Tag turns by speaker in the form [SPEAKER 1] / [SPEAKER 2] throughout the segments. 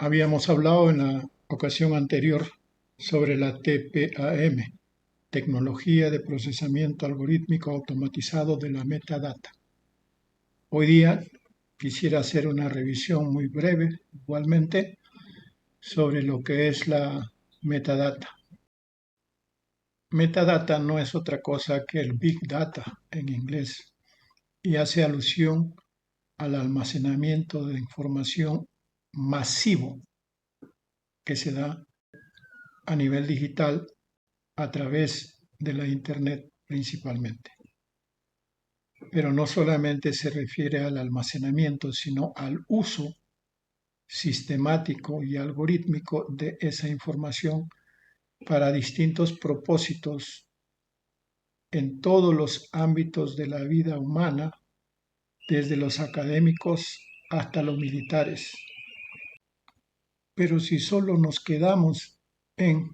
[SPEAKER 1] Habíamos hablado en la ocasión anterior sobre la TPAM, Tecnología de Procesamiento Algorítmico Automatizado de la Metadata. Hoy día quisiera hacer una revisión muy breve, igualmente, sobre lo que es la metadata. Metadata no es otra cosa que el Big Data en inglés y hace alusión al almacenamiento de información masivo que se da a nivel digital a través de la Internet principalmente. Pero no solamente se refiere al almacenamiento, sino al uso sistemático y algorítmico de esa información para distintos propósitos en todos los ámbitos de la vida humana, desde los académicos hasta los militares. Pero si solo nos quedamos en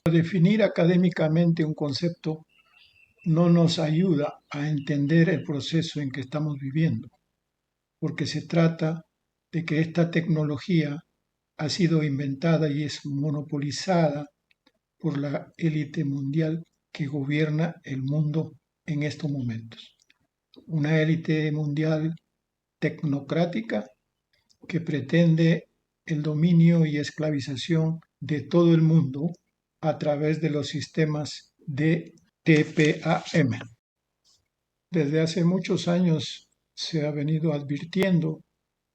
[SPEAKER 1] definir académicamente un concepto, no nos ayuda a entender el proceso en que estamos viviendo, porque se trata de que esta tecnología ha sido inventada y es monopolizada por la élite mundial que gobierna el mundo en estos momentos. Una élite mundial tecnocrática que pretende el dominio y esclavización de todo el mundo a través de los sistemas de TPAM. Desde hace muchos años se ha venido advirtiendo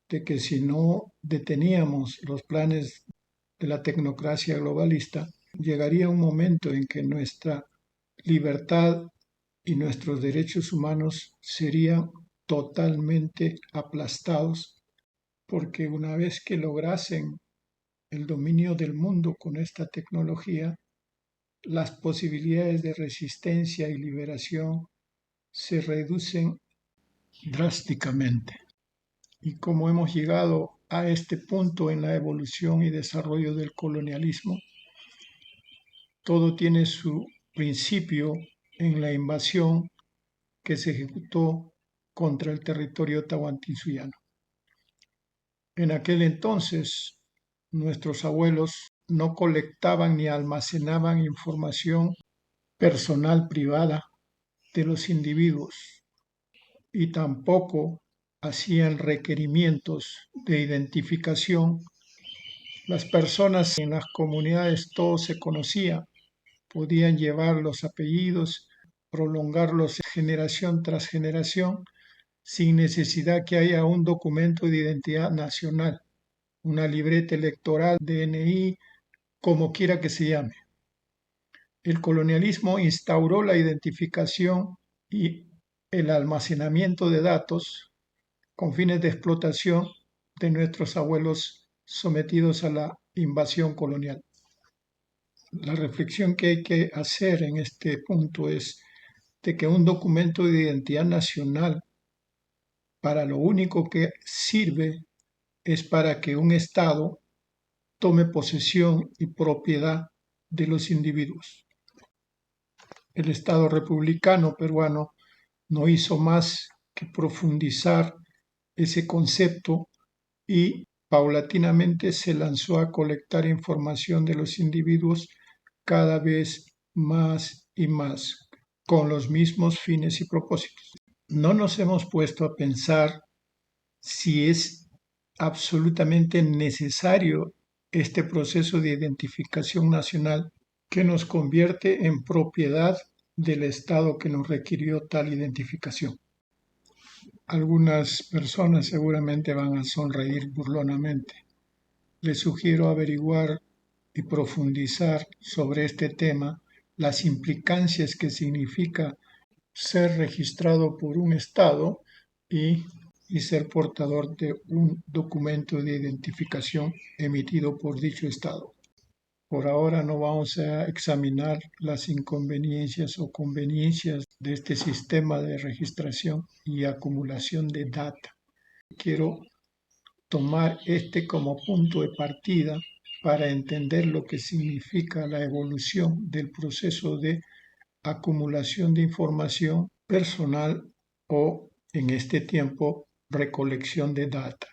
[SPEAKER 1] de que si no deteníamos los planes de la tecnocracia globalista, llegaría un momento en que nuestra libertad y nuestros derechos humanos serían totalmente aplastados, porque una vez que lograsen el dominio del mundo con esta tecnología, las posibilidades de resistencia y liberación se reducen drásticamente. Y como hemos llegado a este punto en la evolución y desarrollo del colonialismo, todo tiene su principio en la invasión que se ejecutó contra el territorio tahuantinsuyo. En aquel entonces, nuestros abuelos no colectaban ni almacenaban información personal privada de los individuos y tampoco hacían requerimientos de identificación. Las personas en las comunidades todos se conocían, podían llevar los apellidos, prolongarlos generación tras generación, sin necesidad que haya un documento de identidad nacional, una libreta electoral, DNI, como quiera que se llame. El colonialismo instauró la identificación y el almacenamiento de datos con fines de explotación de nuestros abuelos sometidos a la invasión colonial. La reflexión que hay que hacer en este punto es de que un documento de identidad nacional para lo único que sirve es para que un Estado tome posesión y propiedad de los individuos. El Estado republicano peruano no hizo más que profundizar ese concepto y paulatinamente se lanzó a colectar información de los individuos cada vez más y más, con los mismos fines y propósitos. No nos hemos puesto a pensar si es absolutamente necesario este proceso de identificación nacional que nos convierte en propiedad del Estado que nos requirió tal identificación. Algunas personas seguramente van a sonreír burlonamente. Les sugiero averiguar y profundizar sobre este tema, las implicancias que significa ser registrado por un Estado y ser portador de un documento de identificación emitido por dicho Estado. Por ahora no vamos a examinar las inconveniencias o conveniencias de este sistema de registración y acumulación de data. Quiero tomar este como punto de partida para entender lo que significa la evolución del proceso de acumulación de información personal o, en este tiempo, recolección de data.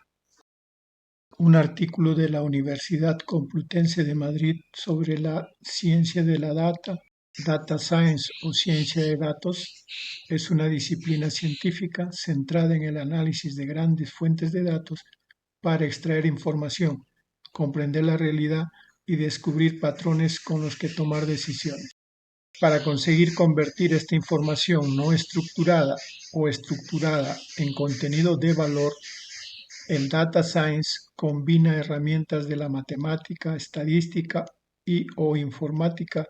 [SPEAKER 1] un artículo de la Universidad Complutense de Madrid sobre la ciencia de la data science o ciencia de datos. Es una disciplina científica centrada en el análisis de grandes fuentes de datos para extraer información, comprender la realidad y descubrir patrones con los que tomar decisiones. Para conseguir convertir esta información no estructurada o estructurada en contenido de valor, el data science combina herramientas de la matemática, estadística y o informática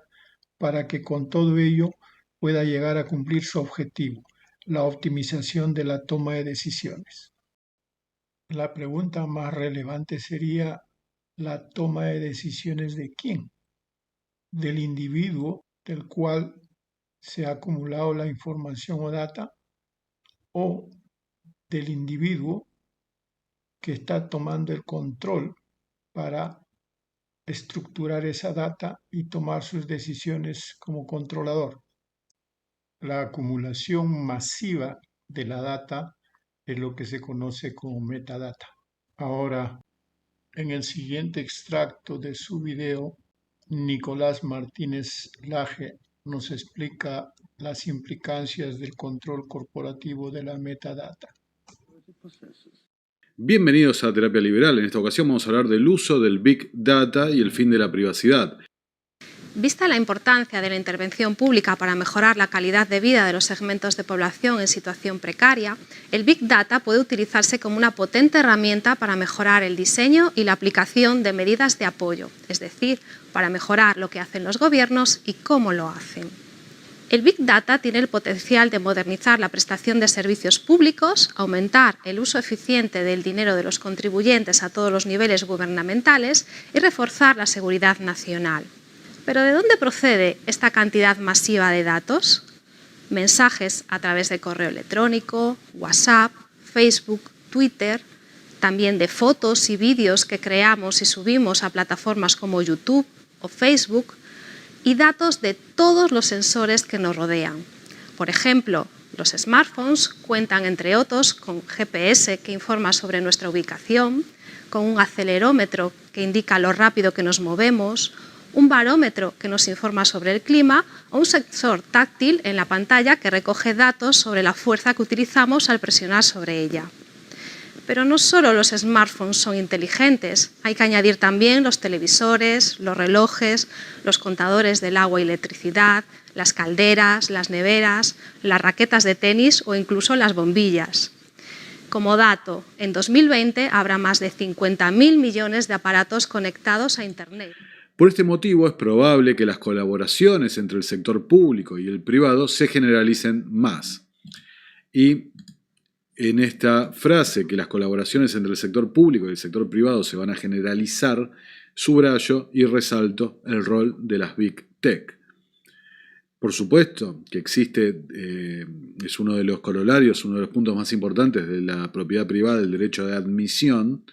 [SPEAKER 1] para que con todo ello pueda llegar a cumplir su objetivo, la optimización de la toma de decisiones. La pregunta más relevante sería la toma de decisiones de quién, del individuo del cual se ha acumulado la información o data o del individuo que está tomando el control para estructurar esa data y tomar sus decisiones como controlador. La acumulación masiva de la data es lo que se conoce como metadata. Ahora, en el siguiente extracto de su video, Nicolás Martínez Laje nos explica las implicancias del control corporativo de la metadata.
[SPEAKER 2] Bienvenidos a Terapia Liberal. En esta ocasión vamos a hablar del uso del Big Data y el fin de la privacidad.
[SPEAKER 3] Vista la importancia de la intervención pública para mejorar la calidad de vida de los segmentos de población en situación precaria, el Big Data puede utilizarse como una potente herramienta para mejorar el diseño y la aplicación de medidas de apoyo, es decir, para mejorar lo que hacen los gobiernos y cómo lo hacen. El Big Data tiene el potencial de modernizar la prestación de servicios públicos, aumentar el uso eficiente del dinero de los contribuyentes a todos los niveles gubernamentales y reforzar la seguridad nacional. ¿Pero de dónde procede esta cantidad masiva de datos? Mensajes a través de correo electrónico, WhatsApp, Facebook, Twitter, también de fotos y vídeos que creamos y subimos a plataformas como YouTube o Facebook, y datos de todos los sensores que nos rodean. Por ejemplo, los smartphones cuentan, entre otros, con GPS que informa sobre nuestra ubicación, con un acelerómetro que indica lo rápido que nos movemos, un barómetro que nos informa sobre el clima o un sensor táctil en la pantalla que recoge datos sobre la fuerza que utilizamos al presionar sobre ella. Pero no solo los smartphones son inteligentes, hay que añadir también los televisores, los relojes, los contadores del agua y electricidad, las calderas, las neveras, las raquetas de tenis o incluso las bombillas. Como dato, en 2020 habrá más de 50.000 millones de aparatos conectados a Internet.
[SPEAKER 2] Por este motivo es probable que las colaboraciones entre el sector público y el privado se generalicen más. Y en esta frase, que las colaboraciones entre el sector público y el sector privado se van a generalizar, subrayo y resalto el rol de las Big Tech. Por supuesto que existe, es uno de los corolarios, uno de los puntos más importantes de la propiedad privada, el derecho de admisión,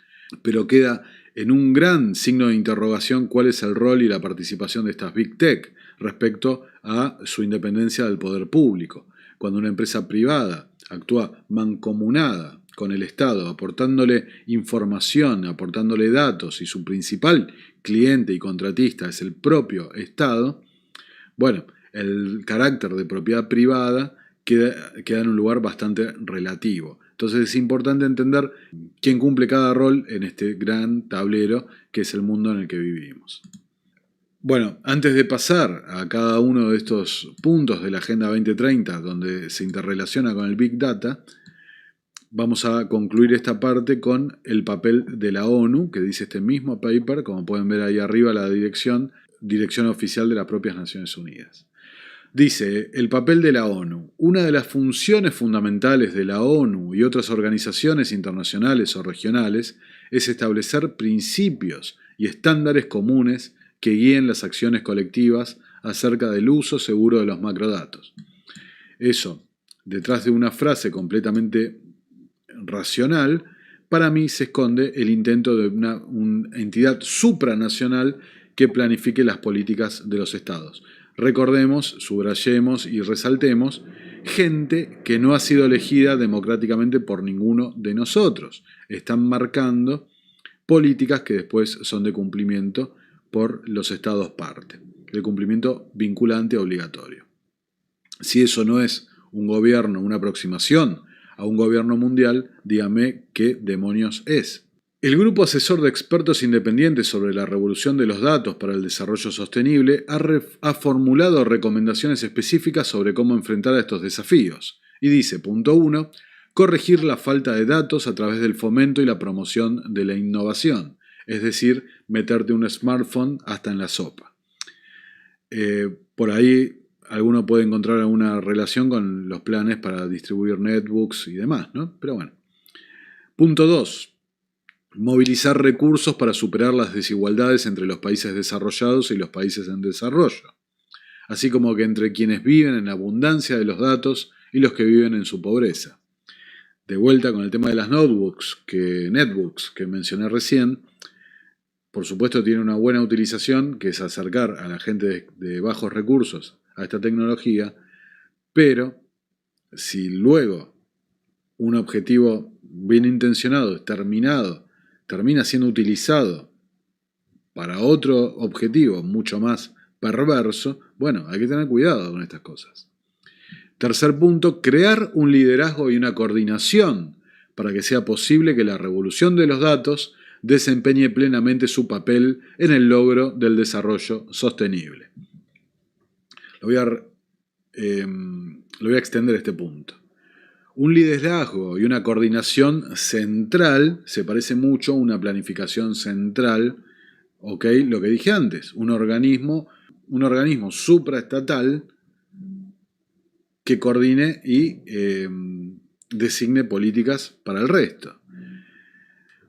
[SPEAKER 2] pero queda en un gran signo de interrogación cuál es el rol y la participación de estas Big Tech respecto a su independencia del poder público. Cuando una empresa privada actúa mancomunada con el Estado, aportándole información, aportándole datos, y su principal cliente y contratista es el propio Estado, bueno, el carácter de propiedad privada queda en un lugar bastante relativo. Entonces es importante entender quién cumple cada rol en este gran tablero que es el mundo en el que vivimos. Bueno, antes de pasar a cada uno de estos puntos de la Agenda 2030 donde se interrelaciona con el Big Data, vamos a concluir esta parte con el papel de la ONU, que dice este mismo paper, como pueden ver ahí arriba la dirección oficial de las propias Naciones Unidas. Dice, el papel de la ONU. Una de las funciones fundamentales de la ONU y otras organizaciones internacionales o regionales es establecer principios y estándares comunes que guíen las acciones colectivas acerca del uso seguro de los macrodatos. Eso, detrás de una frase completamente racional, para mí se esconde el intento de una entidad supranacional que planifique las políticas de los estados. Recordemos, subrayemos y resaltemos, gente que no ha sido elegida democráticamente por ninguno de nosotros. Están marcando políticas que después son de cumplimiento por los estados parte, de cumplimiento vinculante obligatorio. Si eso no es un gobierno, una aproximación a un gobierno mundial, dígame qué demonios es. El Grupo Asesor de Expertos Independientes sobre la Revolución de los Datos para el Desarrollo Sostenible ha formulado recomendaciones específicas sobre cómo enfrentar a estos desafíos. Y dice, punto 1, corregir la falta de datos a través del fomento y la promoción de la innovación, es decir, meterte un smartphone hasta en la sopa. Por ahí alguno puede encontrar alguna relación con los planes para distribuir netbooks y demás, ¿no? Pero bueno. Punto 2. Movilizar recursos para superar las desigualdades entre los países desarrollados y los países en desarrollo, así como que entre quienes viven en la abundancia de los datos y los que viven en su pobreza. De vuelta con el tema de las netbooks que mencioné recién, por supuesto tiene una buena utilización, que es acercar a la gente de bajos recursos a esta tecnología, pero si luego un objetivo bien intencionado, termina siendo utilizado para otro objetivo mucho más perverso, bueno, hay que tener cuidado con estas cosas. Tercer punto, crear un liderazgo y una coordinación para que sea posible que la revolución de los datos desempeñe plenamente su papel en el logro del desarrollo sostenible. Lo voy a extender este punto. Un liderazgo y una coordinación central se parece mucho a una planificación central, ¿ok? Lo que dije antes, un organismo supraestatal que coordine y designe políticas para el resto.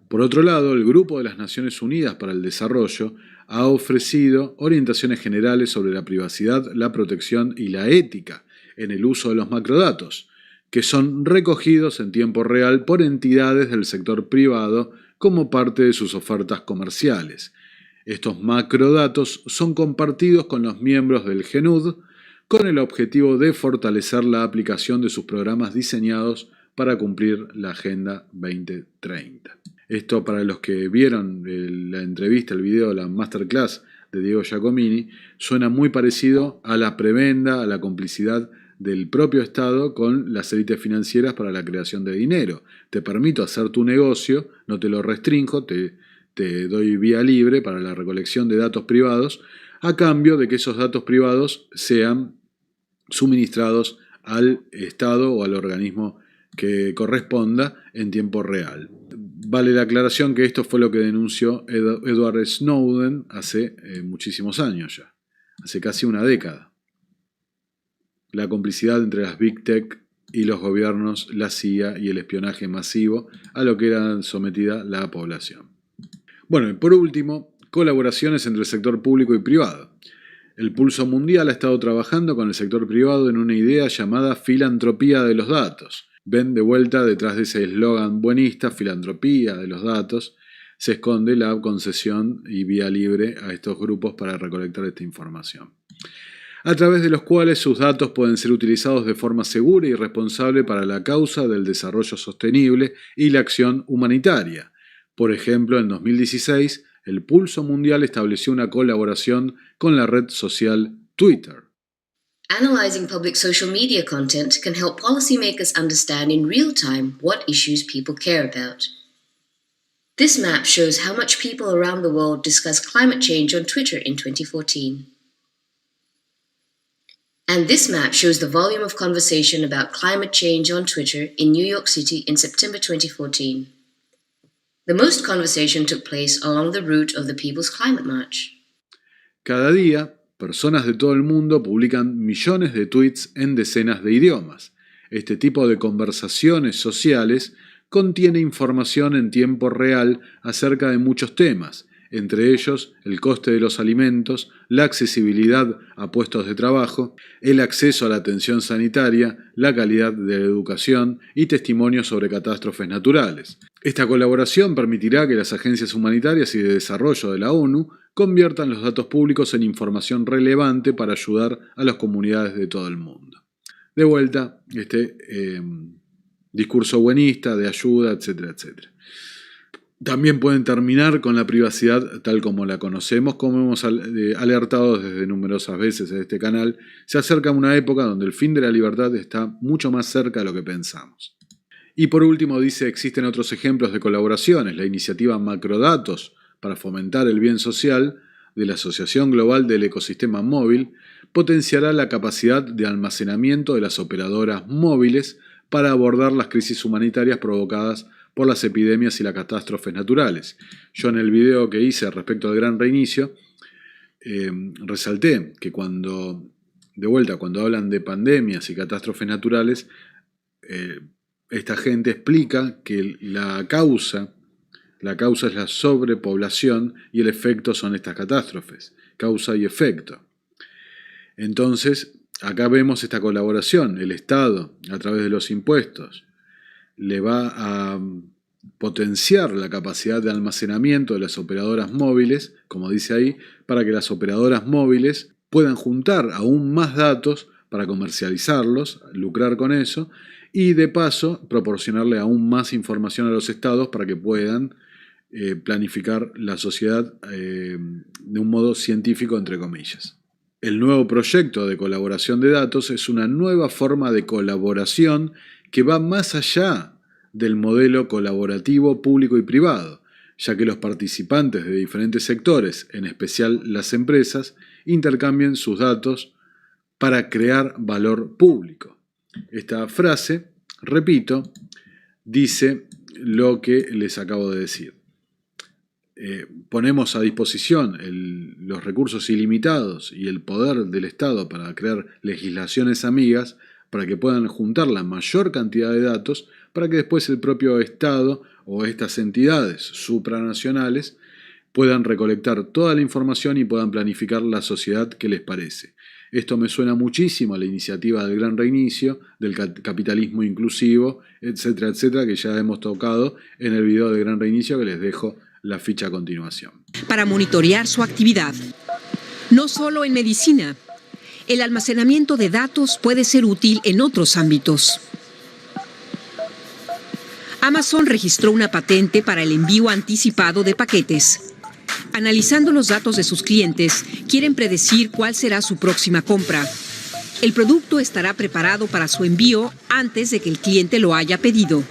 [SPEAKER 2] Por otro lado, el Grupo de las Naciones Unidas para el Desarrollo ha ofrecido orientaciones generales sobre la privacidad, la protección y la ética en el uso de los macrodatos, que son recogidos en tiempo real por entidades del sector privado como parte de sus ofertas comerciales. Estos macrodatos son compartidos con los miembros del GENUD con el objetivo de fortalecer la aplicación de sus programas diseñados para cumplir la Agenda 2030. Esto, para los que vieron la entrevista, el video, la masterclass de Diego Giacomini, suena muy parecido a la prebenda, a la complicidad del propio Estado con las élites financieras para la creación de dinero. Te permito hacer tu negocio, no te lo restrinjo, te doy vía libre para la recolección de datos privados, a cambio de que esos datos privados sean suministrados al Estado o al organismo que corresponda en tiempo real. Vale la aclaración que esto fue lo que denunció Edward Snowden hace muchísimos años ya, hace casi una década. La complicidad entre las Big Tech y los gobiernos, la CIA y el espionaje masivo a lo que era sometida la población. Bueno, y por último, colaboraciones entre el sector público y privado. El Pulso Mundial ha estado trabajando con el sector privado en una idea llamada filantropía de los datos. Ven, de vuelta, detrás de ese eslogan buenista, filantropía de los datos, se esconde la concesión y vía libre a estos grupos para recolectar esta información, a través de los cuales sus datos pueden ser utilizados de forma segura y responsable para la causa del desarrollo sostenible y la acción humanitaria. Por ejemplo, en 2016, el Pulso Mundial estableció una colaboración con la red social Twitter.
[SPEAKER 4] Analyzing public social media content can help policymakers understand in real time what issues people care about. This map shows how much people around the world discuss climate change on Twitter in 2014. And this map shows the volume of conversation about climate change on Twitter in New York City in September 2014. The most conversation took place along the route of the People's Climate March.
[SPEAKER 2] Cada día, personas de todo el mundo publican millones de tweets en decenas de idiomas. Este tipo de conversaciones sociales contiene información en tiempo real acerca de muchos temas, entre ellos el coste de los alimentos, la accesibilidad a puestos de trabajo, el acceso a la atención sanitaria, la calidad de la educación y testimonios sobre catástrofes naturales. Esta colaboración permitirá que las agencias humanitarias y de desarrollo de la ONU conviertan los datos públicos en información relevante para ayudar a las comunidades de todo el mundo. De vuelta, este discurso buenista, de ayuda, etcétera, etcétera. También pueden terminar con la privacidad tal como la conocemos, como hemos alertado desde numerosas veces en este canal. Se acerca una época donde el fin de la libertad está mucho más cerca de lo que pensamos. Y por último dice, existen otros ejemplos de colaboraciones. La iniciativa Macrodatos para fomentar el bien social de la Asociación Global del Ecosistema Móvil potenciará la capacidad de almacenamiento de las operadoras móviles para abordar las crisis humanitarias provocadas por las epidemias y las catástrofes naturales. Yo en el video que hice respecto al Gran Reinicio resalté que cuando hablan de pandemias y catástrofes naturales, esta gente explica que la causa es la sobrepoblación y el efecto son estas catástrofes, causa y efecto. Entonces, acá vemos esta colaboración. El Estado, a través de los impuestos, le va a potenciar la capacidad de almacenamiento de las operadoras móviles, como dice ahí, para que las operadoras móviles puedan juntar aún más datos para comercializarlos, lucrar con eso, y de paso proporcionarle aún más información a los estados para que puedan planificar la sociedad de un modo científico, entre comillas. El nuevo proyecto de colaboración de datos es una nueva forma de colaboración que va más allá del modelo colaborativo público y privado, ya que los participantes de diferentes sectores, en especial las empresas, intercambian sus datos para crear valor público. Esta frase, repito, dice lo que les acabo de decir. Ponemos a disposición los recursos ilimitados y el poder del Estado para crear legislaciones amigas para que puedan juntar la mayor cantidad de datos para que después el propio Estado o estas entidades supranacionales puedan recolectar toda la información y puedan planificar la sociedad que les parece. Esto me suena muchísimo a la iniciativa del Gran Reinicio, del capitalismo inclusivo, etcétera, etcétera, que ya hemos tocado en el video del Gran Reinicio que les dejo la ficha a continuación.
[SPEAKER 5] Para monitorear su actividad. No solo en medicina, el almacenamiento de datos puede ser útil en otros ámbitos. Amazon registró una patente para el envío anticipado de paquetes. Analizando los datos de sus clientes, quieren predecir cuál será su próxima compra. El producto estará preparado para su envío antes de que el cliente lo haya pedido.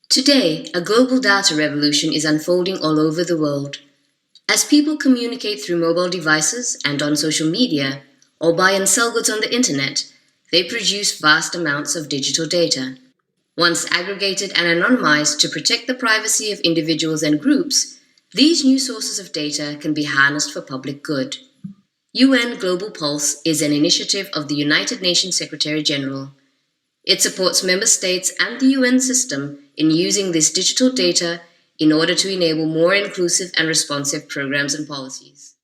[SPEAKER 4] Today, a global data revolution is unfolding all over the world. As people communicate through mobile devices and on social media, or buy and sell goods on the internet, they produce vast amounts of digital data. Once aggregated and anonymized to protect the privacy of individuals and groups, these new sources of data can be harnessed for public good. UN Global Pulse is an initiative of the United Nations Secretary-General. It supports member states and the UN system in using this digital data in order to enable more inclusive and responsive programs and policies.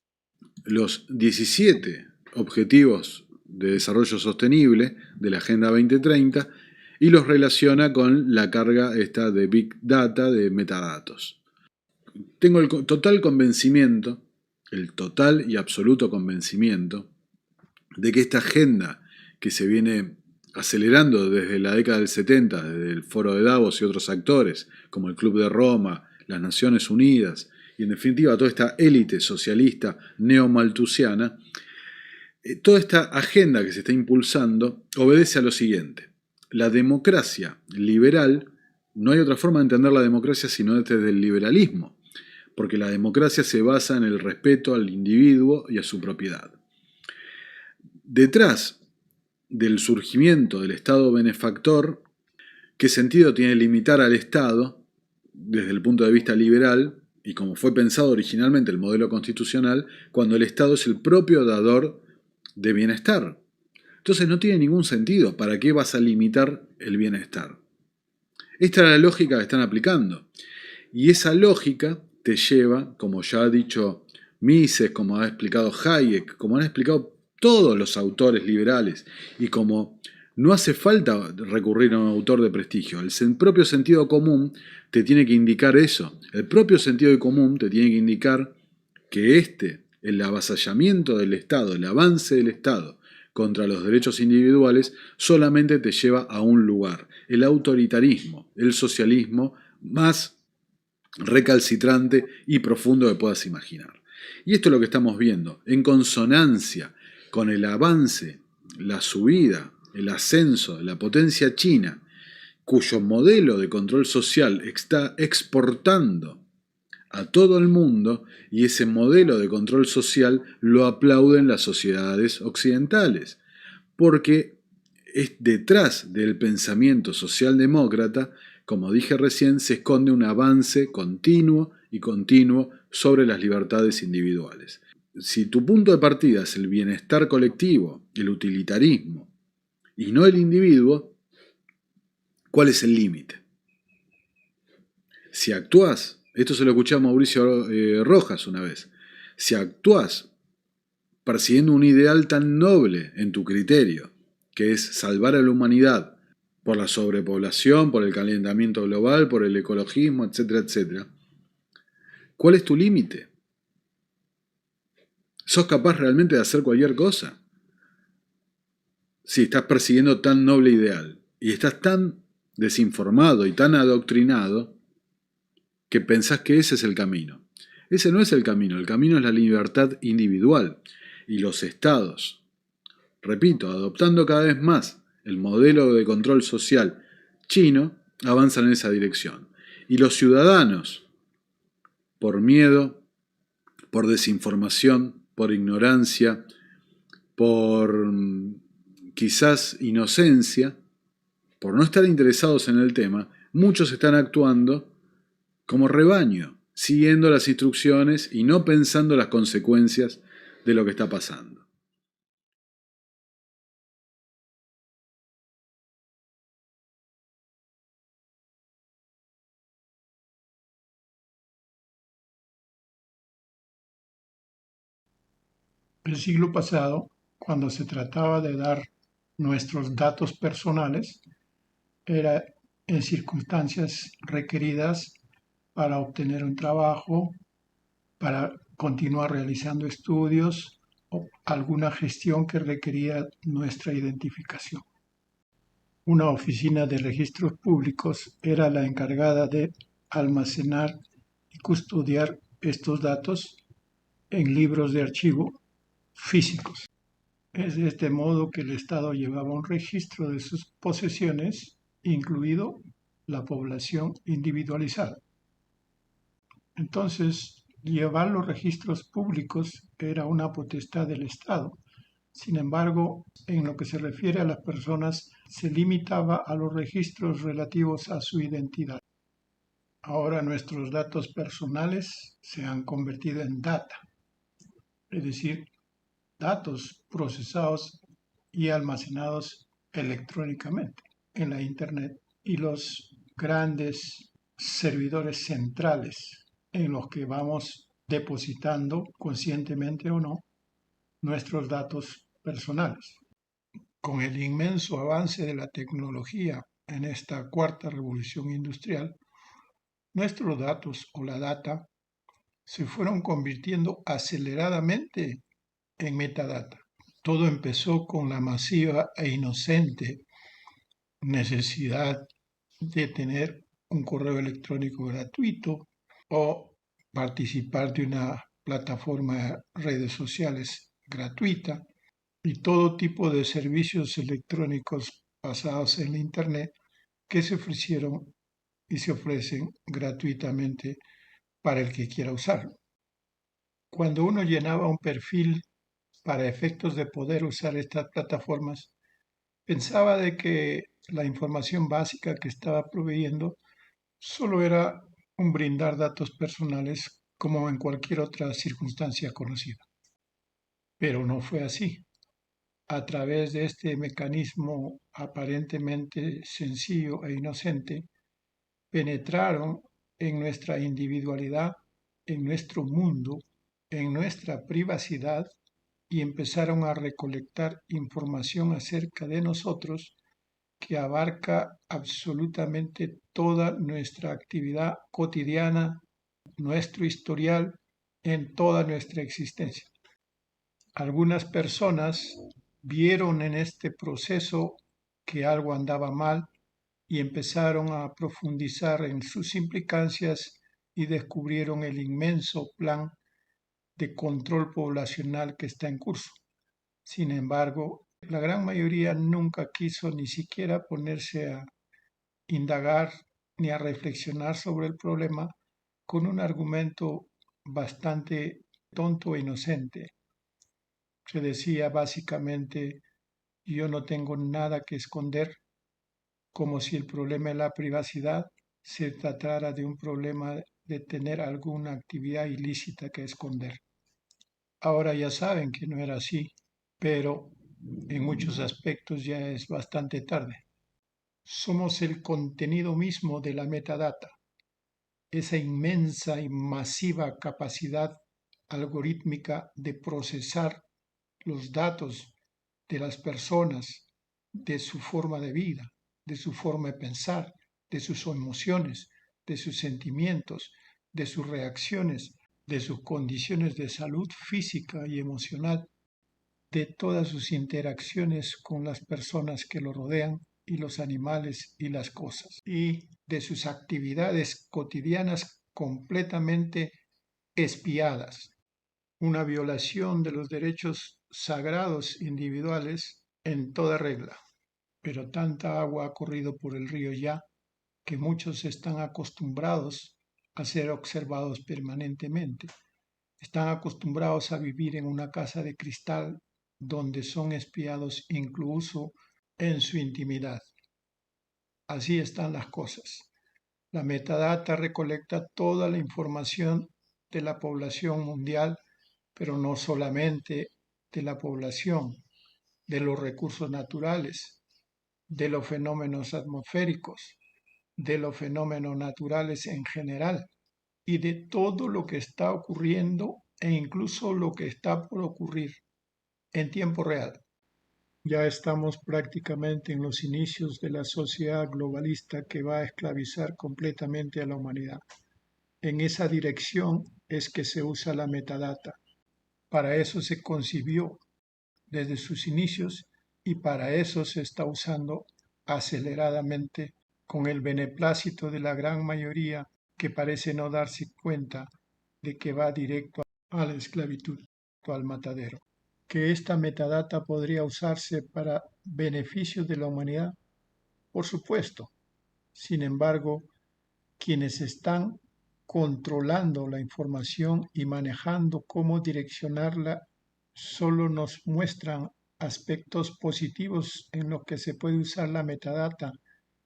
[SPEAKER 2] Los 17 Objetivos de Desarrollo Sostenible de la Agenda 2030 y los relaciona con la carga esta de Big Data, de metadatos. Tengo el total y absoluto convencimiento de que esta agenda que se viene acelerando desde la década del 70, desde el Foro de Davos y otros actores, como el Club de Roma, las Naciones Unidas, y en definitiva toda esta élite socialista neomalthusiana, toda esta agenda que se está impulsando obedece a lo siguiente. La democracia liberal, no hay otra forma de entender la democracia sino desde el liberalismo, porque la democracia se basa en el respeto al individuo y a su propiedad. Detrás del surgimiento del Estado benefactor, ¿qué sentido tiene limitar al Estado desde el punto de vista liberal y como fue pensado originalmente el modelo constitucional, cuando el Estado es el propio dador de bienestar? Entonces no tiene ningún sentido. ¿Para qué vas a limitar el bienestar? Esta es la lógica que están aplicando. Y esa lógica te lleva, como ya ha dicho Mises, como ha explicado Hayek, como han explicado todos los autores liberales, y como no hace falta recurrir a un autor de prestigio, el propio sentido común te tiene que indicar eso. El propio sentido común te tiene que indicar que el avasallamiento del Estado, el avance del Estado contra los derechos individuales, solamente te lleva a un lugar: el autoritarismo, el socialismo más recalcitrante y profundo que puedas imaginar. Y esto es lo que estamos viendo, en consonancia con el avance, la subida, el ascenso de la potencia china, cuyo modelo de control social está exportando a todo el mundo, y ese modelo de control social lo aplauden las sociedades occidentales, porque es detrás del pensamiento socialdemócrata, como dije recién, se esconde un avance continuo sobre las libertades individuales. Si tu punto de partida es el bienestar colectivo, el utilitarismo, y no el individuo, ¿cuál es el límite? Si actúas, esto se lo escuché a Mauricio Rojas una vez, si actúas persiguiendo un ideal tan noble en tu criterio, que es salvar a la humanidad por la sobrepoblación, por el calentamiento global, por el ecologismo, etcétera, etcétera, ¿cuál es tu límite? ¿Sos capaz realmente de hacer cualquier cosa? Si estás persiguiendo tan noble ideal y estás tan desinformado y tan adoctrinado que pensás que ese es el camino. Ese no es el camino es la libertad individual. Y los estados, repito, adoptando cada vez más el modelo de control social chino, avanzan en esa dirección. Y los ciudadanos, por miedo, por desinformación, por ignorancia, por quizás inocencia, por no estar interesados en el tema, muchos están actuando como rebaño, siguiendo las instrucciones y no pensando las consecuencias de lo que está pasando.
[SPEAKER 1] El siglo pasado, cuando se trataba de dar nuestros datos personales, era en circunstancias requeridas para obtener un trabajo, para continuar realizando estudios o alguna gestión que requería nuestra identificación. Una oficina de registros públicos era la encargada de almacenar y custodiar estos datos en libros de archivo físicos. Es de este modo que el Estado llevaba un registro de sus posesiones, incluido la población individualizada. Entonces, llevar los registros públicos era una potestad del Estado. Sin embargo, en lo que se refiere a las personas, se limitaba a los registros relativos a su identidad. Ahora nuestros datos personales se han convertido en data, es decir, datos procesados y almacenados electrónicamente en la Internet, y los grandes servidores centrales en los que vamos depositando, conscientemente o no, nuestros datos personales. Con el inmenso avance de la tecnología en esta cuarta revolución industrial, nuestros datos o la data se fueron convirtiendo aceleradamente en metadata. Todo empezó con la masiva e inocente necesidad de tener un correo electrónico gratuito o participar de una plataforma de redes sociales gratuita, y todo tipo de servicios electrónicos basados en Internet que se ofrecieron y se ofrecen gratuitamente para el que quiera usarlo. Cuando uno llenaba un perfil para efectos de poder usar estas plataformas, pensaba de que la información básica que estaba proveyendo solo era un brindar datos personales como en cualquier otra circunstancia conocida. Pero no fue así. A través de este mecanismo aparentemente sencillo e inocente, penetraron en nuestra individualidad, en nuestro mundo, en nuestra privacidad, y empezaron a recolectar información acerca de nosotros que abarca absolutamente toda nuestra actividad cotidiana, nuestro historial, en toda nuestra existencia. Algunas personas vieron en este proceso que algo andaba mal y empezaron a profundizar en sus implicancias y descubrieron el inmenso plan de control poblacional que está en curso. Sin embargo, la gran mayoría nunca quiso ni siquiera ponerse a indagar ni a reflexionar sobre el problema con un argumento bastante tonto e inocente. Se decía básicamente, yo no tengo nada que esconder, como si el problema de la privacidad se tratara de un problema de tener alguna actividad ilícita que esconder. Ahora ya saben que no era así, pero en muchos aspectos ya es bastante tarde. Somos el contenido mismo de la metadata, esa inmensa y masiva capacidad algorítmica de procesar los datos de las personas, de su forma de vida, de su forma de pensar, de sus emociones, de sus sentimientos, de sus reacciones, de sus condiciones de salud física y emocional, de todas sus interacciones con las personas que lo rodean y los animales y las cosas, y de sus actividades cotidianas completamente espiadas. Una violación de los derechos sagrados individuales en toda regla. Pero tanta agua ha corrido por el río ya que muchos están acostumbrados a ser observados permanentemente. Están acostumbrados a vivir en una casa de cristal donde son espiados incluso en su intimidad. Así están las cosas. La metadata recolecta toda la información de la población mundial, pero no solamente de la población, de los recursos naturales, de los fenómenos atmosféricos, de los fenómenos naturales en general y de todo lo que está ocurriendo e incluso lo que está por ocurrir en tiempo real. Ya estamos prácticamente en los inicios de la sociedad globalista que va a esclavizar completamente a la humanidad. En esa dirección es que se usa la metadata. Para eso se concibió desde sus inicios y para eso se está usando aceleradamente con el beneplácito de la gran mayoría que parece no darse cuenta de que va directo a la esclavitud o al matadero. ¿Que esta metadata podría usarse para beneficio de la humanidad? Por supuesto. Sin embargo, quienes están controlando la información y manejando cómo direccionarla solo nos muestran aspectos positivos en los que se puede usar la metadata,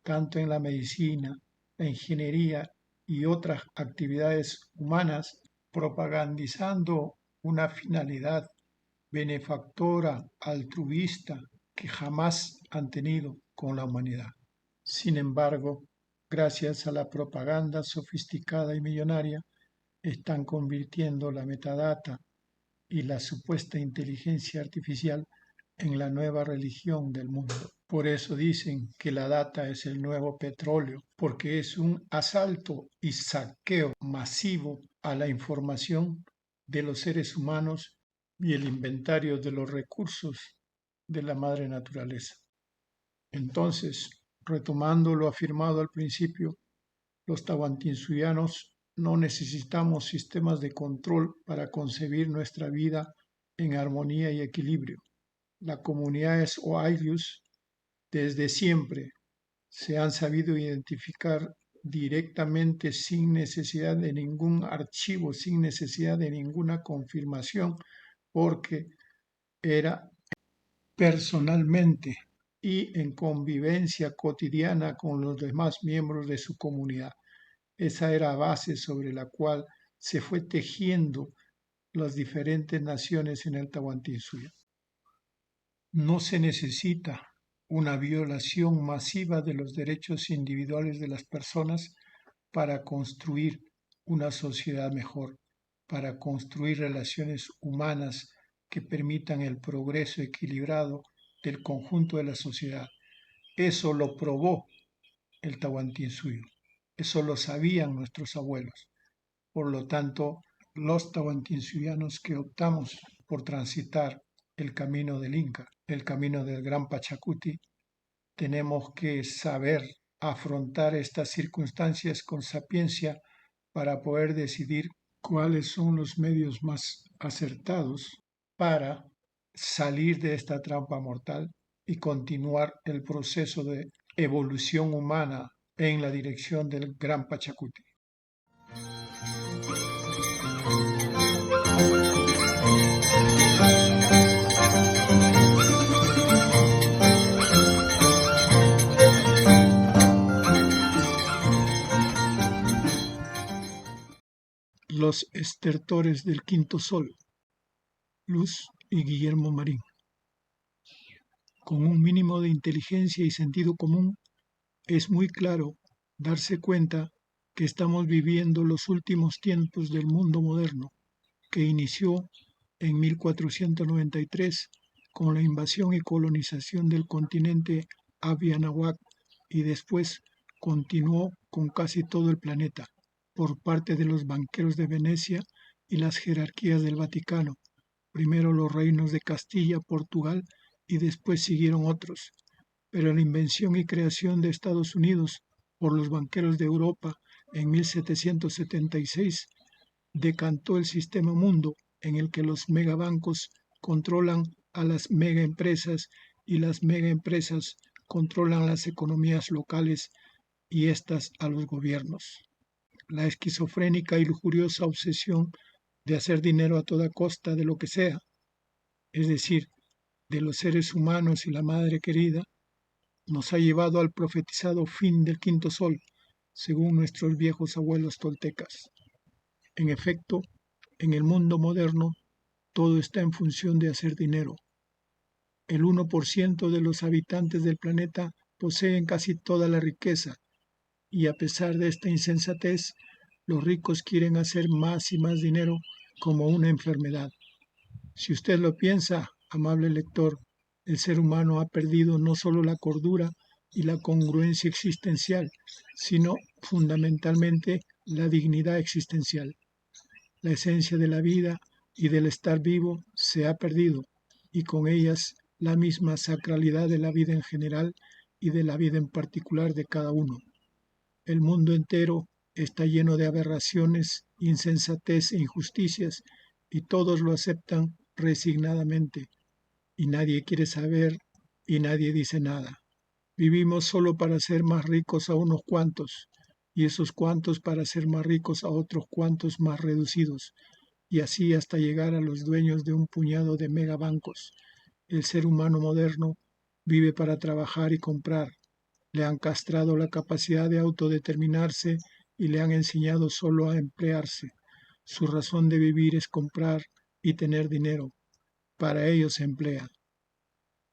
[SPEAKER 1] tanto en la medicina, la ingeniería y otras actividades humanas, propagandizando una finalidad benefactora, altruista, que jamás han tenido con la humanidad. Sin embargo, gracias a la propaganda sofisticada y millonaria, están convirtiendo la metadata y la supuesta inteligencia artificial en la nueva religión del mundo. Por eso dicen que la data es el nuevo petróleo, porque es un asalto y saqueo masivo a la información de los seres humanos y el inventario de los recursos de la madre naturaleza. Entonces, retomando lo afirmado al principio, los tahuantinsuyanos no necesitamos sistemas de control para concebir nuestra vida en armonía y equilibrio. Las comunidades o ayllus desde siempre se han sabido identificar directamente sin necesidad de ningún archivo, sin necesidad de ninguna confirmación, porque era personalmente y en convivencia cotidiana con los demás miembros de su comunidad. Esa era la base sobre la cual se fue tejiendo las diferentes naciones en el Tahuantinsuyo. No se necesita una violación masiva de los derechos individuales de las personas para construir una sociedad mejor, para construir relaciones humanas que permitan el progreso equilibrado del conjunto de la sociedad. Eso lo probó el Tahuantinsuyo. Eso lo sabían nuestros abuelos. Por lo tanto, los tahuantinsuyanos que optamos por transitar el camino del Inca, el camino del Gran Pachacuti, tenemos que saber afrontar estas circunstancias con sapiencia para poder decidir cuáles son los medios más acertados para salir de esta trampa mortal y continuar el proceso de evolución humana en la dirección del Gran Pachacuti. Los estertores del quinto sol, Luz y Guillermo Marín. Con un mínimo de inteligencia y sentido común, es muy claro darse cuenta que estamos viviendo los últimos tiempos del mundo moderno, que inició en 1493 con la invasión y colonización del continente Abianahuac y después continuó con casi todo el planeta por parte de los banqueros de Venecia y las jerarquías del Vaticano, primero los reinos de Castilla, Portugal y después siguieron otros. Pero la invención y creación de Estados Unidos por los banqueros de Europa en 1776 decantó el sistema mundo en el que los megabancos controlan a las megaempresas y las megaempresas controlan las economías locales y éstas a los gobiernos. La esquizofrénica y lujuriosa obsesión de hacer dinero a toda costa de lo que sea, es decir, de los seres humanos y la madre querida, nos ha llevado al profetizado fin del quinto sol, según nuestros viejos abuelos toltecas. En efecto, en el mundo moderno, todo está en función de hacer dinero. El 1% de los habitantes del planeta poseen casi toda la riqueza, y a pesar de esta insensatez, los ricos quieren hacer más y más dinero como una enfermedad. Si usted lo piensa, amable lector, el ser humano ha perdido no solo la cordura y la congruencia existencial, sino fundamentalmente la dignidad existencial. La esencia de la vida y del estar vivo se ha perdido, y con ellas la misma sacralidad de la vida en general y de la vida en particular de cada uno. El mundo entero está lleno de aberraciones, insensatez e injusticias, y todos lo aceptan resignadamente, y nadie quiere saber y nadie dice nada. Vivimos solo para ser más ricos a unos cuantos, y esos cuantos para ser más ricos a otros cuantos más reducidos, y así hasta llegar a los dueños de un puñado de megabancos. El ser humano moderno vive para trabajar y comprar. Le han castrado la capacidad de autodeterminarse y le han enseñado solo a emplearse. Su razón de vivir es comprar y tener dinero. Para ello se emplea.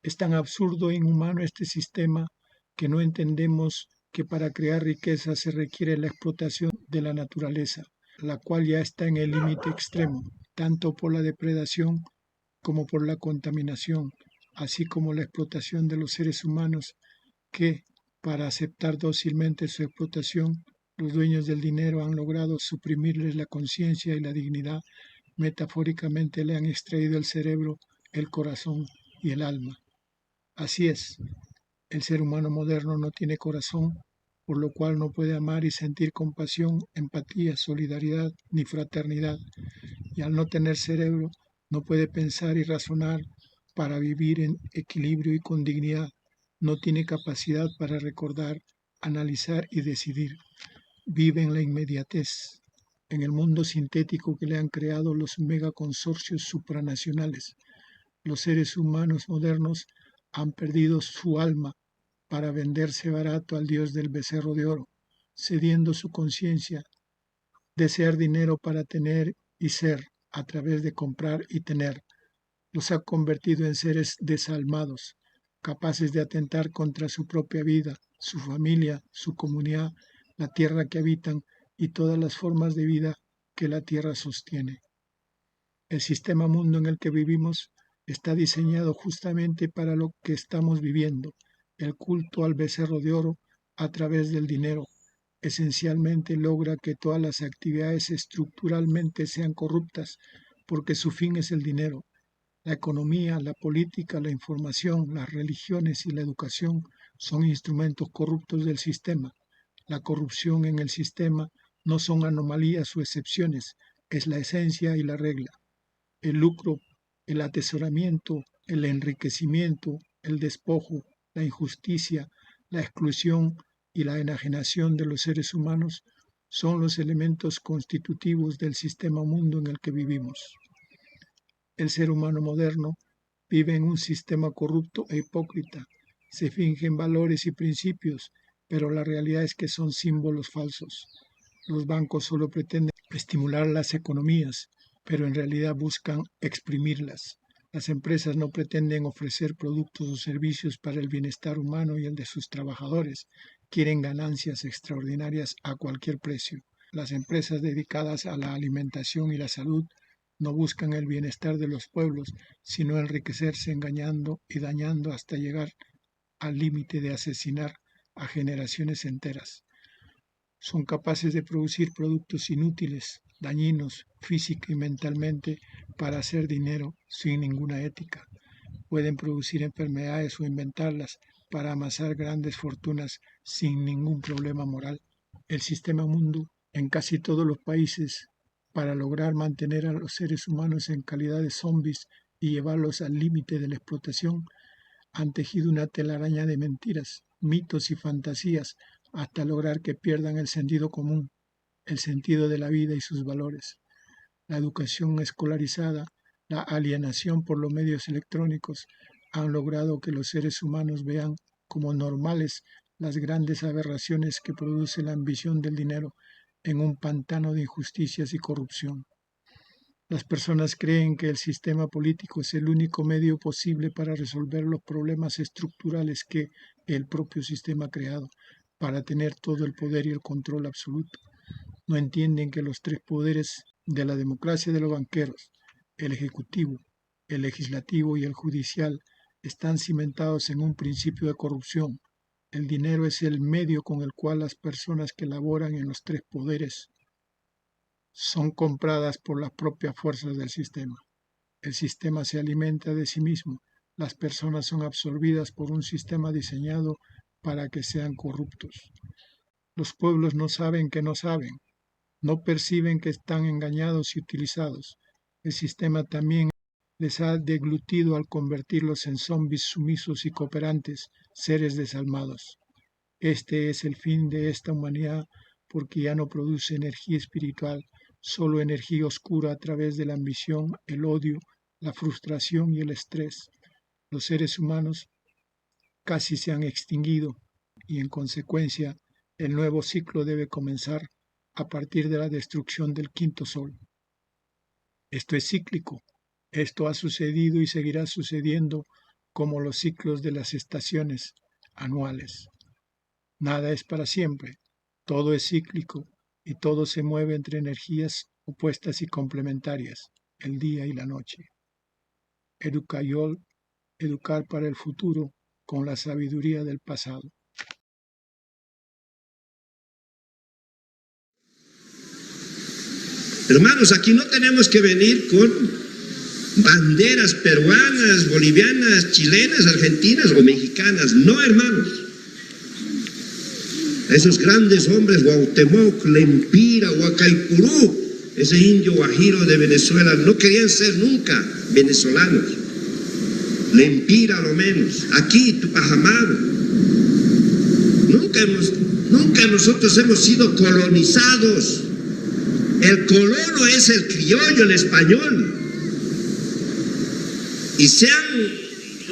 [SPEAKER 1] Es tan absurdo e inhumano este sistema que no entendemos que para crear riqueza se requiere la explotación de la naturaleza, la cual ya está en el límite extremo, tanto por la depredación como por la contaminación, así como la explotación de los seres humanos que, para aceptar dócilmente su explotación, los dueños del dinero han logrado suprimirles la conciencia y la dignidad. Metafóricamente le han extraído el cerebro, el corazón y el alma. Así es, el ser humano moderno no tiene corazón, por lo cual no puede amar y sentir compasión, empatía, solidaridad ni fraternidad, y al no tener cerebro no puede pensar y razonar para vivir en equilibrio y con dignidad. No tiene capacidad para recordar, analizar y decidir. Vive en la inmediatez, en el mundo sintético que le han creado los megaconsorcios supranacionales. Los seres humanos modernos han perdido su alma para venderse barato al dios del becerro de oro, cediendo su conciencia, desear dinero para tener y ser a través de comprar y tener. Los ha convertido en seres desalmados, capaces de atentar contra su propia vida, su familia, su comunidad, la tierra que habitan y todas las formas de vida que la tierra sostiene. El sistema mundo en el que vivimos está diseñado justamente para lo que estamos viviendo, el culto al becerro de oro a través del dinero. Esencialmente logra que todas las actividades estructuralmente sean corruptas, porque su fin es el dinero. La economía, la política, la información, las religiones y la educación son instrumentos corruptos del sistema. La corrupción en el sistema No son anomalías o excepciones, es la esencia y la regla. El lucro, el atesoramiento, el enriquecimiento, el despojo, la injusticia, la exclusión y la enajenación de los seres humanos son los elementos constitutivos del sistema mundo en el que vivimos. El ser humano moderno vive en un sistema corrupto e hipócrita. Se fingen valores y principios, pero la realidad es que son símbolos falsos. Los bancos solo pretenden estimular las economías, pero en realidad buscan exprimirlas. Las empresas no pretenden ofrecer productos o servicios para el bienestar humano y el de sus trabajadores. Quieren ganancias extraordinarias a cualquier precio. Las empresas dedicadas a la alimentación y la salud no buscan el bienestar de los pueblos, sino enriquecerse engañando y dañando hasta llegar al límite de asesinar a generaciones enteras. Son capaces de producir productos inútiles, dañinos física y mentalmente para hacer dinero sin ninguna ética. Pueden producir enfermedades o inventarlas para amasar grandes fortunas sin ningún problema moral. El sistema mundo en casi todos los países, para lograr mantener a los seres humanos en calidad de zombies y llevarlos al límite de la explotación, han tejido una telaraña de mentiras, mitos y fantasías hasta lograr que pierdan el sentido común, el sentido de la vida y sus valores. La educación escolarizada, la alienación por los medios electrónicos han logrado que los seres humanos vean como normales las grandes aberraciones que produce la ambición del dinero en un pantano de injusticias y corrupción. Las personas creen que el sistema político es el único medio posible para resolver los problemas estructurales que el propio sistema ha creado, para tener todo el poder y el control absoluto. No entienden que los tres poderes de la democracia de los banqueros, el ejecutivo, el legislativo y el judicial, están cimentados en un principio de corrupción. El dinero es el medio con el cual las personas que laboran en los tres poderes son compradas por las propias fuerzas del sistema. El sistema se alimenta de sí mismo. Las personas son absorbidas por un sistema diseñado para que sean corruptos. Los pueblos no saben que no saben, no perciben que están engañados y utilizados. El sistema también les ha deglutido al convertirlos en zombies sumisos y cooperantes, seres desalmados. Este es el fin de esta humanidad porque ya no produce energía espiritual, solo energía oscura a través de la ambición, el odio, la frustración y el estrés. Los seres humanos casi se han extinguido y en consecuencia el nuevo ciclo debe comenzar a partir de la destrucción del quinto sol. Esto es cíclico. Esto ha sucedido y seguirá sucediendo como los ciclos de las estaciones anuales. Nada es para siempre, todo es cíclico y todo se mueve entre energías opuestas y complementarias, el día y la noche. Educayol, educar para el futuro con la sabiduría del pasado.
[SPEAKER 6] Hermanos, aquí no tenemos que venir con banderas peruanas, bolivianas, chilenas, argentinas o mexicanas. No, hermanos. Esos grandes hombres, Cuauhtémoc, Lempira, Huacaipurú, ese indio guajiro de Venezuela, no querían ser nunca venezolanos. Lempira a lo menos. Aquí, Tupac Amaru. Nunca nosotros hemos sido colonizados. El colono es el criollo, el español. Y se han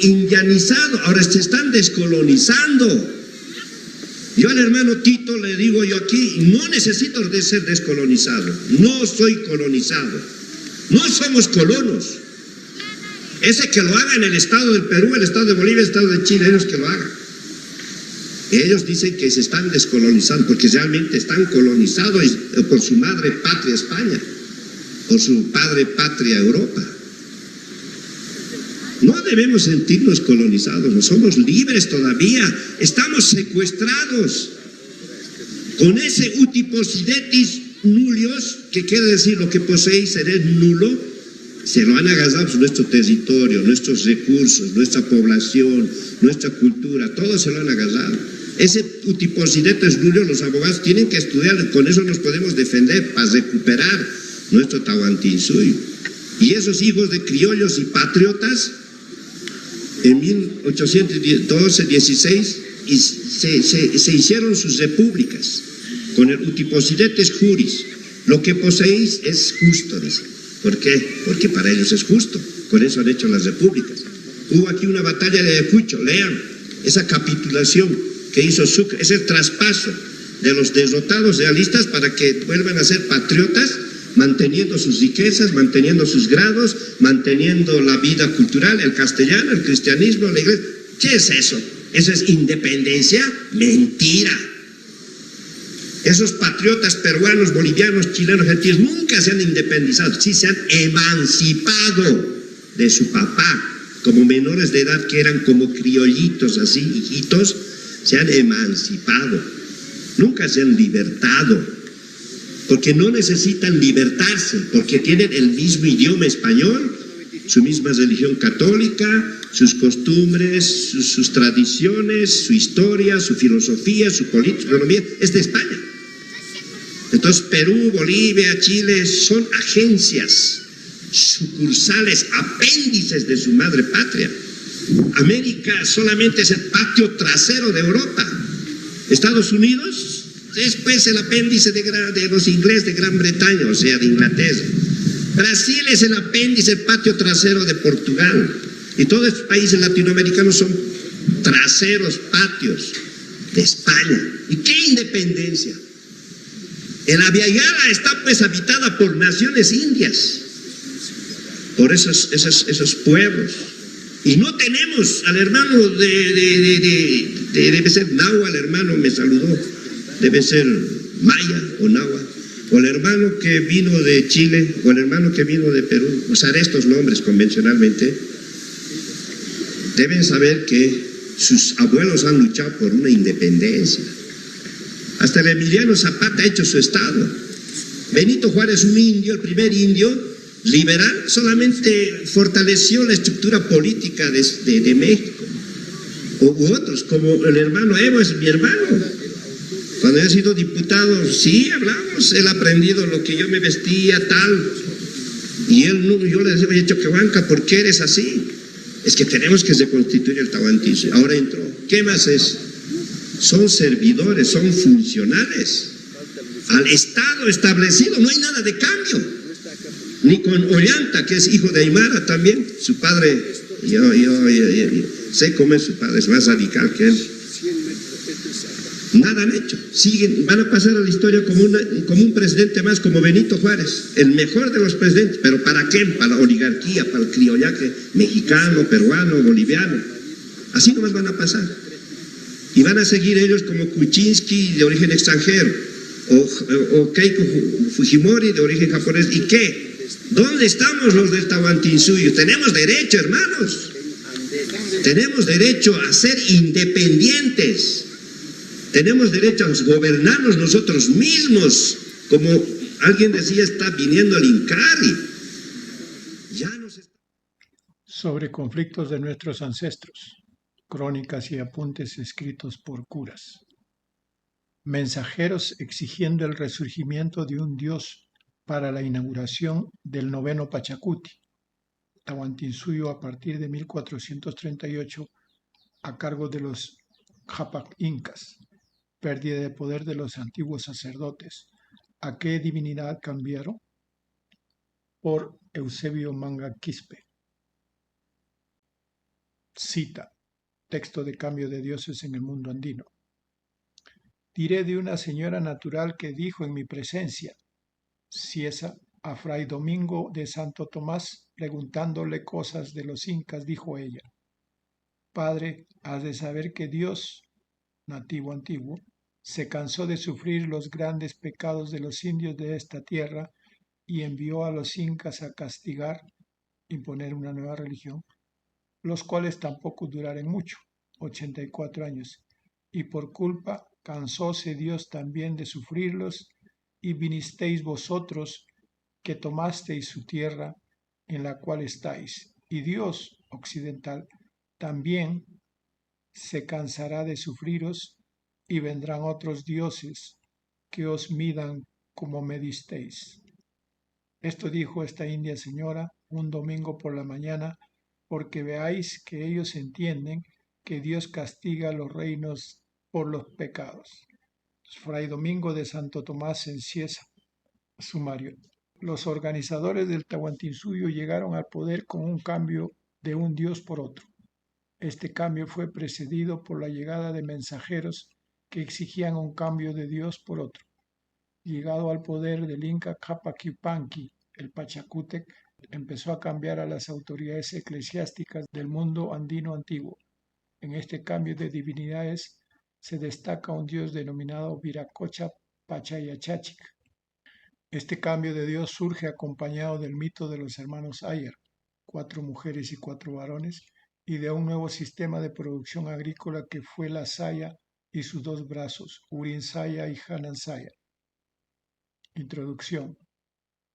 [SPEAKER 6] indianizado, ahora se están descolonizando. Yo al hermano Tito le digo yo aquí, no necesito de ser descolonizado, no soy colonizado, no somos colonos. Ese que lo haga en el estado del Perú, el estado de Bolivia, el estado de Chile, ellos que lo hagan. Ellos dicen que se están descolonizando porque realmente están colonizados por su madre patria España, por su padre patria Europa. No debemos sentirnos colonizados, no somos libres todavía, estamos secuestrados con ese utiposidetis nullius, que quiere decir lo que poseéis eres nulo. Se lo han agarrado nuestro territorio, nuestros recursos, nuestra población, nuestra cultura, todo se lo han agarrado. Ese utiposidetes Julio, los abogados tienen que estudiar, con eso nos podemos defender para recuperar nuestro Tahuantinsuyo. Y esos hijos de criollos y patriotas, en 1812-16, se hicieron sus repúblicas, con el utiposidetes juris. Lo que poseéis es justo, dice. ¿Por qué? Porque para ellos es justo. Con eso han hecho las repúblicas. Hubo aquí una batalla de Ayacucho, lean, esa capitulación que hizo Sucre, ese traspaso de los derrotados realistas para que vuelvan a ser patriotas, manteniendo sus riquezas, manteniendo sus grados, manteniendo la vida cultural, el castellano, el cristianismo, la iglesia. ¿Qué es eso? ¿Eso es independencia? Mentira. Esos patriotas peruanos, bolivianos, chilenos, argentinos nunca se han independizado, sí se han emancipado de su papá, como menores de edad que eran como criollitos, así, hijitos, se han emancipado, nunca se han libertado, porque no necesitan libertarse, porque tienen el mismo idioma español, su misma religión católica, sus costumbres, sus tradiciones, su historia, su filosofía, su política, su economía, es de España. Entonces Perú, Bolivia, Chile son agencias, sucursales, apéndices de su madre patria. América solamente es el patio trasero de Europa. Estados Unidos es pues el apéndice de los ingleses de Gran Bretaña, o sea, de Inglaterra. Brasil es el apéndice, el patio trasero de Portugal. Y todos estos países latinoamericanos son traseros, patios de España. ¿Y qué independencia? El Abya-Yala está pues habitada por naciones indias, por esos pueblos. Y no tenemos al hermano debe ser náhuatl, el hermano me saludó, debe ser maya o náhuatl, o el hermano que vino de Chile, o el hermano que vino de Perú. Usar estos nombres convencionalmente. Deben saber que sus abuelos han luchado por una independencia. Hasta el Emiliano Zapata ha hecho su estado. Benito Juárez, un indio, el primer indio liberal, solamente fortaleció la estructura política de México. U otros, como el hermano Evo, es mi hermano. Cuando yo he sido diputado, sí, hablamos, él ha aprendido lo que yo me vestía, tal. Y yo le decía, oye, Choquehuanca, ¿por qué eres así? Es que tenemos que reconstituir el Tahuantinsuyo. Ahora entró. ¿Qué más es? Son servidores, son funcionales al Estado establecido, no hay nada de cambio. Ni con Ollanta, que es hijo de Aymara también, su padre, yo sé cómo es su padre, es más radical que él. Nada han hecho, siguen, van a pasar a la historia como un presidente más, como Benito Juárez, el mejor de los presidentes. ¿Pero para qué? Para la oligarquía, para el criollaje mexicano, peruano, boliviano. Así nomás van a pasar. Y van a seguir ellos como Kuczynski, de origen extranjero, o Keiko Fujimori, de origen japonés. ¿Y qué? ¿Dónde estamos los del Tahuantinsuyo? Tenemos derecho, hermanos. Tenemos derecho a ser independientes. Tenemos derecho a gobernarnos nosotros mismos. Como alguien decía, está viniendo el Incari.
[SPEAKER 1] Sobre conflictos de nuestros ancestros. Crónicas y apuntes escritos por curas. Mensajeros exigiendo el resurgimiento de un dios para la inauguración del 9º Pachacuti, Tahuantinsuyo a partir de 1438 a cargo de los Japac Incas, pérdida de poder de los antiguos sacerdotes. ¿A qué divinidad cambiaron? Por Eusebio Manga Quispe. Cita. Texto de cambio de dioses en el mundo andino. Diré de una señora natural que dijo en mi presencia, Ciesa, a Fray Domingo de Santo Tomás, preguntándole cosas de los incas, dijo ella, Padre, has de saber que Dios, nativo antiguo, se cansó de sufrir los grandes pecados de los indios de esta tierra y envió a los incas a castigar, imponer una nueva religión, los cuales tampoco duraron mucho, 84 años, y por culpa cansóse Dios también de sufrirlos, y vinisteis vosotros, que tomasteis su tierra, en la cual estáis, y Dios occidental también se cansará de sufriros, y vendrán otros dioses que os midan como me disteis. Esto dijo esta india señora un domingo por la mañana, porque veáis que ellos entienden que Dios castiga los reinos por los pecados. Fray Domingo de Santo Tomás en Cieza, sumario. Los organizadores del Tahuantinsuyo llegaron al poder con un cambio de un dios por otro. Este cambio fue precedido por la llegada de mensajeros que exigían un cambio de dios por otro. Llegado al poder del Inca Cápac Yupanqui, el Pachacútec empezó a cambiar a las autoridades eclesiásticas del mundo andino antiguo. En este cambio de divinidades se destaca un dios denominado Viracocha Pachayachachic. Este cambio de dios surge acompañado del mito de los hermanos Ayer, 4 mujeres y 4 varones, y de un nuevo sistema de producción agrícola que fue la saya y sus 2 brazos, Urin Saya y Hanan Saya. Introducción.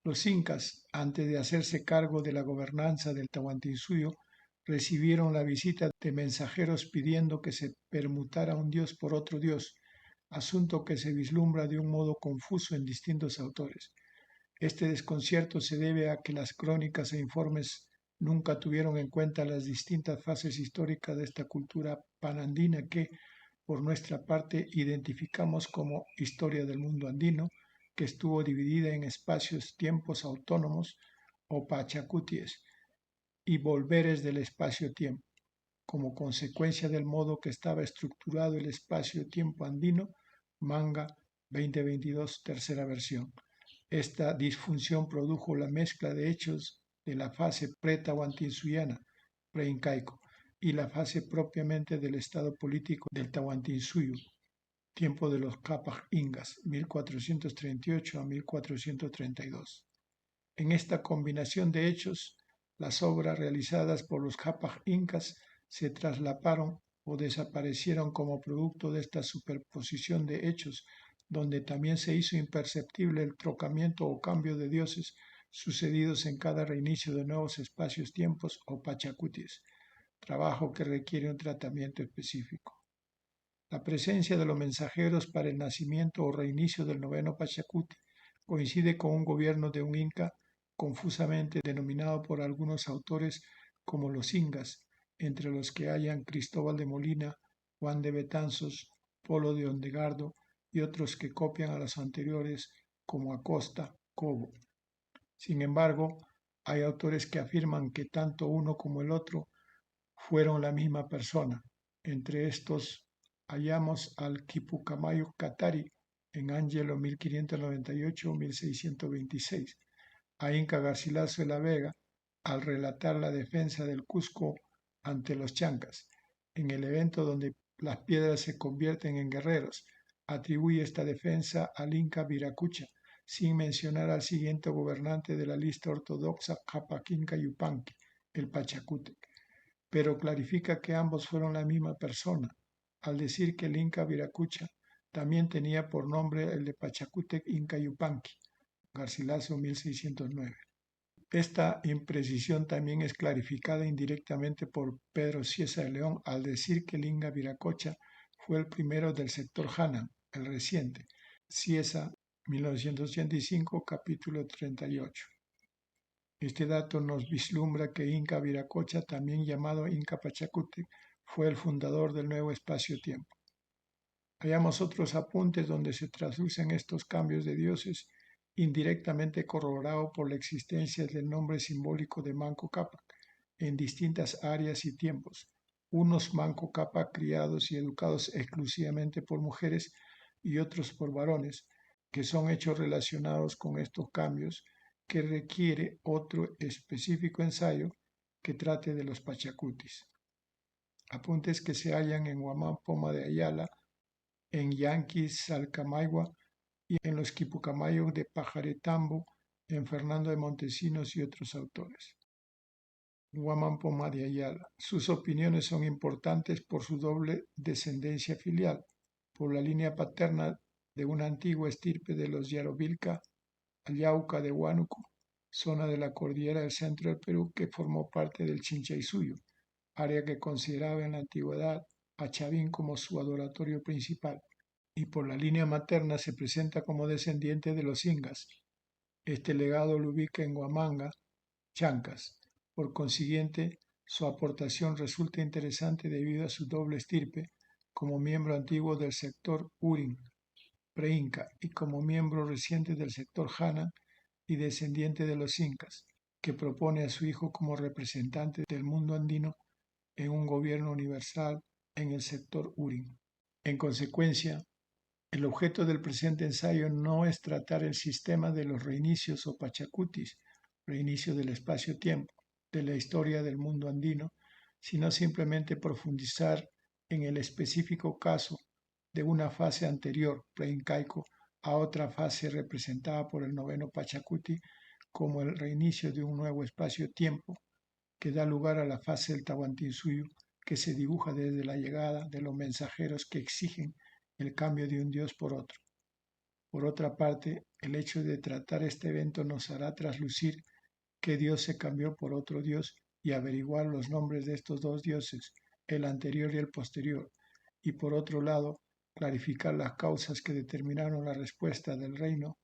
[SPEAKER 1] Los incas, antes de hacerse cargo de la gobernanza del Tahuantinsuyo, recibieron la visita de mensajeros pidiendo que se permutara un dios por otro dios, asunto que se vislumbra de un modo confuso en distintos autores. Este desconcierto se debe a que las crónicas e informes nunca tuvieron en cuenta las distintas fases históricas de esta cultura panandina que, por nuestra parte, identificamos como historia del mundo andino, que estuvo dividida en espacios-tiempos autónomos o pachacuties y volveres del espacio-tiempo. Como consecuencia del modo que estaba estructurado el espacio-tiempo andino, Manga 2022, tercera versión. Esta disfunción produjo la mezcla de hechos de la fase pre-tahuantinsuyana, pre-incaico, y la fase propiamente del estado político del Tahuantinsuyo, tiempo de los Cápac Ingas, 1438 a 1432. En esta combinación de hechos, las obras realizadas por los Cápac Incas se traslaparon o desaparecieron como producto de esta superposición de hechos, donde también se hizo imperceptible el trocamiento o cambio de dioses sucedidos en cada reinicio de nuevos espacios-tiempos o pachacutis, trabajo que requiere un tratamiento específico. La presencia de los mensajeros para el nacimiento o reinicio del noveno Pachacuti coincide con un gobierno de un Inca confusamente denominado por algunos autores como los Ingas, entre los que hayan Cristóbal de Molina, Juan de Betanzos, Polo de Ondegardo y otros que copian a los anteriores como Acosta, Cobo. Sin embargo, hay autores que afirman que tanto uno como el otro fueron la misma persona. Entre estos hallamos al Quipucamayo Catari en Ángelo 1598-1626, a Inca Garcilaso de la Vega al relatar la defensa del Cusco ante los chancas, en el evento donde las piedras se convierten en guerreros. Atribuye esta defensa al Inca Viracocha, sin mencionar al siguiente gobernante de la lista ortodoxa Cápac Inca Yupanqui, el Pachacútec, pero clarifica que ambos fueron la misma persona, al decir que el Inca Viracocha también tenía por nombre el de Pachacútec Inca Yupanqui, Garcilaso 1609. Esta imprecisión también es clarificada indirectamente por Pedro Cieza de León al decir que el Inca Viracocha fue el primero del sector Hanan, el reciente. Cieza, 1985, capítulo 38. Este dato nos vislumbra que Inca Viracocha, también llamado Inca Pachacútec, fue el fundador del nuevo espacio-tiempo. Hallamos otros apuntes donde se traducen estos cambios de dioses, indirectamente corroborado por la existencia del nombre simbólico de Manco Cápac en distintas áreas y tiempos, unos Manco Cápac criados y educados exclusivamente por mujeres y otros por varones, que son hechos relacionados con estos cambios que requiere otro específico ensayo que trate de los pachacutis. Apuntes que se hallan en Huamán Poma de Ayala, en Yanquis Salcamaigua y en los Quipucamayos de Pajaretambo, en Fernando de Montesinos y otros autores. Huamán Poma de Ayala. Sus opiniones son importantes por su doble descendencia filial, por la línea paterna de una antigua estirpe de los Yarovilca, Ayauca de Huánuco, zona de la cordillera del centro del Perú que formó parte del Chinchaysuyo, área que consideraba en la antigüedad a Chavín como su adoratorio principal. y por la línea materna se presenta como descendiente de los Ingas. Este legado lo ubica en Huamanga, Chancas. Por consiguiente, su aportación resulta interesante debido a su doble estirpe como miembro antiguo del sector Urin, pre-Inca, y como miembro reciente del sector Jana y descendiente de los Incas, que propone a su hijo como representante del mundo andino en un gobierno universal en el sector Urin. En consecuencia, el objeto del presente ensayo no es tratar el sistema de los reinicios o pachacutis, reinicio del espacio-tiempo, de la historia del mundo andino, sino simplemente profundizar en el específico caso de una fase anterior, preincaico, a otra fase representada por el noveno pachacuti como el reinicio de un nuevo espacio-tiempo que da lugar a la fase del Tahuantinsuyo, que se dibuja desde la llegada de los mensajeros que exigen el cambio de un dios por otro. Por otra parte, el hecho de tratar este evento nos hará traslucir qué dios se cambió por otro dios y averiguar los nombres de estos dos dioses, el anterior y el posterior, y por otro lado, clarificar las causas que determinaron la respuesta del reino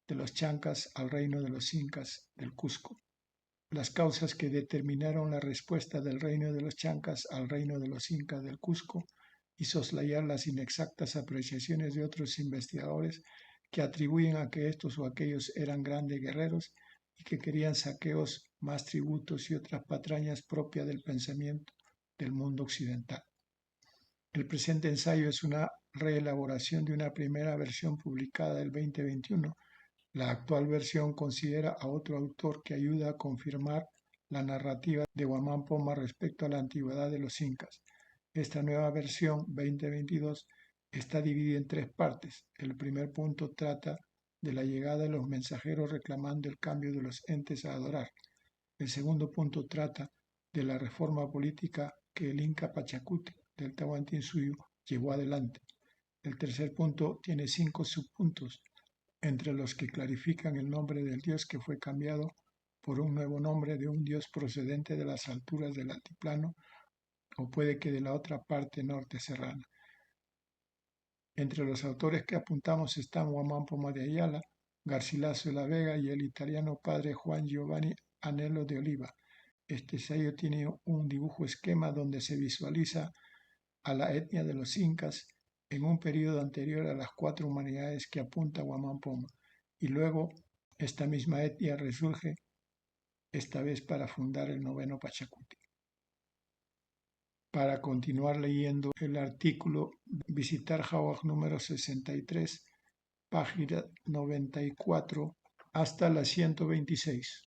[SPEAKER 1] de los Chancas al reino de los Incas del Cusco. Las causas que determinaron la respuesta del reino de los Chancas al reino de los Incas del Cusco y soslayar las inexactas apreciaciones de otros investigadores que atribuyen a que estos o aquellos eran grandes guerreros y que querían saqueos, más tributos y otras patrañas propias del pensamiento del mundo occidental. El presente ensayo es una reelaboración de una primera versión publicada del 2021. La actual versión considera a otro autor que ayuda a confirmar la narrativa de Guamán Poma respecto a la antigüedad de los incas. Esta nueva versión 2022 está dividida en 3 partes. El primer punto trata de la llegada de los mensajeros reclamando el cambio de los entes a adorar. El segundo punto trata de la reforma política que el Inca Pachacuti del Tahuantinsuyo llevó adelante. El tercer punto tiene 5 subpuntos, entre los que clarifican el nombre del dios que fue cambiado por un nuevo nombre de un dios procedente de las alturas del altiplano o puede que de la otra parte norte serrana. Entre los autores que apuntamos están Guamán Poma de Ayala, Garcilaso de la Vega y el italiano padre Juan Giovanni Anello de Oliva. Este ensayo tiene un dibujo esquema donde se visualiza a la etnia de los incas en un periodo anterior a las 4 humanidades que apunta Guamán Poma, y luego esta misma etnia resurge, esta vez para fundar el noveno Pachacuti. Para continuar leyendo el artículo, visitar Jawaj número 63, página 94 hasta la 126.